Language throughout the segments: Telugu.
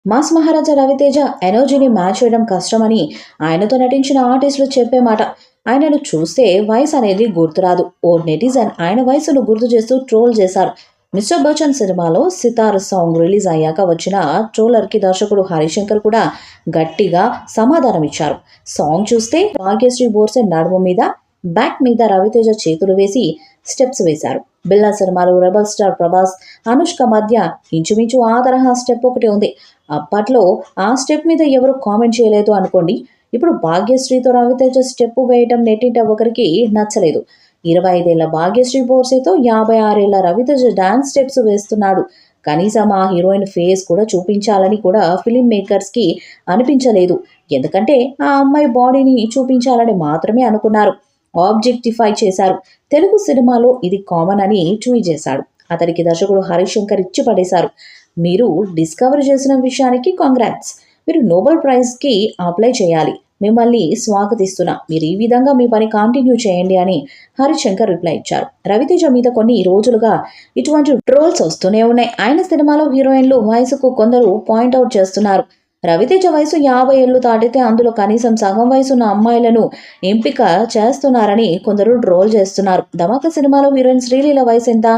మాస్ మహారాజా రవితేజ ఎనర్జీని మ్యాచ్ చేయడం కష్టమని ఆయనతో నటించిన ఆర్టిస్టులు చెప్పే మాట. ఆయనను చూస్తే వయసు అనేది గుర్తురాదు. ఓ నెటిజన్ ఆయన వయసును గుర్తు చేస్తూ ట్రోల్ చేశారు. మిస్టర్ బచ్చన్ సినిమాలో సితార్ సాంగ్ రిలీజ్ అయ్యాక వచ్చిన ట్రోలర్కి దర్శకుడు హరిశంకర్ కూడా గట్టిగా సమాధానం ఇచ్చారు. సాంగ్ చూస్తే భాగ్యశ్రీ బోర్సే నడుము మీద, బ్యాక్ మీద రవితేజ చేతులు వేసి స్టెప్స్ వేశారు. బిల్లా సినిమాలో రెబల్ స్టార్ ప్రభాస్, అనుష్క మధ్య ఇంచుమించు ఆ తరహా స్టెప్ ఒకటి ఉంది. అప్పట్లో ఆ స్టెప్ మీద ఎవరు కామెంట్ చేయలేదు అనుకోండి. ఇప్పుడు భాగ్యశ్రీతో రవితేజ స్టెప్ వేయటం నెట్టింట ఒకరికి నచ్చలేదు. 25 ఏళ్ల భాగ్యశ్రీ బోర్సేతో 56 ఏళ్ల రవితేజ డాన్స్ స్టెప్స్ వేస్తున్నాడు. కనీసం ఆ హీరోయిన్ ఫేస్ కూడా చూపించాలని కూడా ఫిలిం మేకర్స్కి అనిపించలేదు. ఎందుకంటే ఆ అమ్మాయి బాడీని చూపించాలని మాత్రమే అనుకున్నారు. ఆబ్జెక్టిఫై చేశారు. తెలుగు సినిమాలో ఇది కామన్ అని ట్వీట్ చేశాడు. అతనికి దర్శకుడు హరిశంకర్ ఇచ్చి పడేశారు. మీరు డిస్కవర్ చేసిన విషయానికి కాంగ్రాట్స్. మీరు నోబెల్ ప్రైజ్కి అప్లై చేయాలి. మిమ్మల్ని స్వాగతిస్తున్నా. మీరు ఈ విధంగా మీ పని కంటిన్యూ చేయండి అని హరిశంకర్ రిప్లై ఇచ్చారు. రవితేజ మీద కొన్ని రోజులుగా ఇటువంటి ట్రోల్స్ వస్తూనే ఉన్నాయి. ఆయన సినిమాలో హీరోయిన్లు వయసుకు కొందరు పాయింట్అవుట్ చేస్తున్నారు. రవితేజ వయసు 50 ఏళ్లు దాటితే అందులో కనీసం సగం వయసున్న అమ్మాయిలను ఎంపిక చేస్తున్నారని కొందరు ట్రోల్ చేస్తున్నారు. ధమాకా సినిమాలో హీరోయిన్ శ్రీలీల వయసు ఎంత?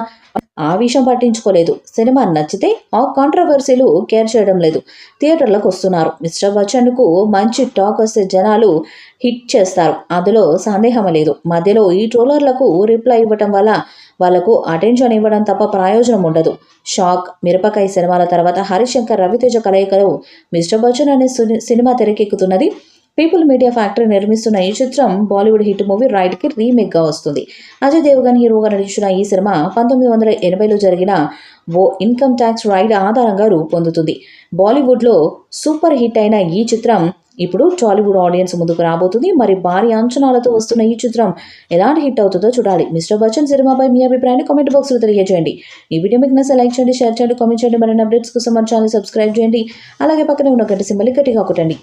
ఆ విషయం పట్టించుకోలేదు. సినిమా నచ్చితే ఆ కాంట్రవర్సీలు కేర్ చేయడం లేదు. థియేటర్లకు వస్తున్నారు. మిస్టర్ బచ్చన్కు మంచి టాక్ వస్తే జనాలు హిట్ చేస్తారు. అందులో సందేహం లేదు. మధ్యలో ఈ ట్రోలర్లకు రిప్లై ఇవ్వటం వల్ల వాళ్లకు అటెన్షన్ ఇవ్వడం తప్ప ప్రయోజనం ఉండదు. షాక్, మిరపకాయ సినిమాల తర్వాత హరిశంకర్ రవితేజ కలయికలో మిస్టర్ బచ్చన్ అనే సినిమా తెరకెక్కుతున్నది. పీపుల్ మీడియా ఫ్యాక్టరీ నిర్మిస్తున్న ఈ చిత్రం బాలీవుడ్ హిట్ మూవీ రైడ్కి రీమేక్గా వస్తుంది. అజయ్ దేవగన్ హీరోగా నటించిన ఈ సినిమా 1980లో జరిగిన ఓ ఇన్కమ్ ట్యాక్స్ రైడ్ ఆధారంగా రూపొందుతుంది. బాలీవుడ్లో సూపర్ హిట్ అయిన ఈ చిత్రం ఇప్పుడు టాలీవుడ్ ఆడియన్స్ ముందుకు రాబోతుంది. మరి భారీ అంచనాలతో వస్తున్న ఈ చిత్రం ఎలాంటి హిట్ అవుతుందో చూడాలి. మిస్టర్ బచ్చన్ సినిమాపై మీ అభిప్రాయాన్ని కామెంట్ బాక్స్లో తెలియజేయండి. ఈ వీడియో మీకు నచ్చితే లైక్ చేయండి, షేర్ చేయండి, కామెంట్ చేయండి. మరిన్ని అప్డేట్స్ కోసం మన ఛానల్ సబ్స్క్రైబ్ చేయండి. అలాగే పక్కనే ఉన్న గంట సింబల్ గట్టిగా కొట్టండి.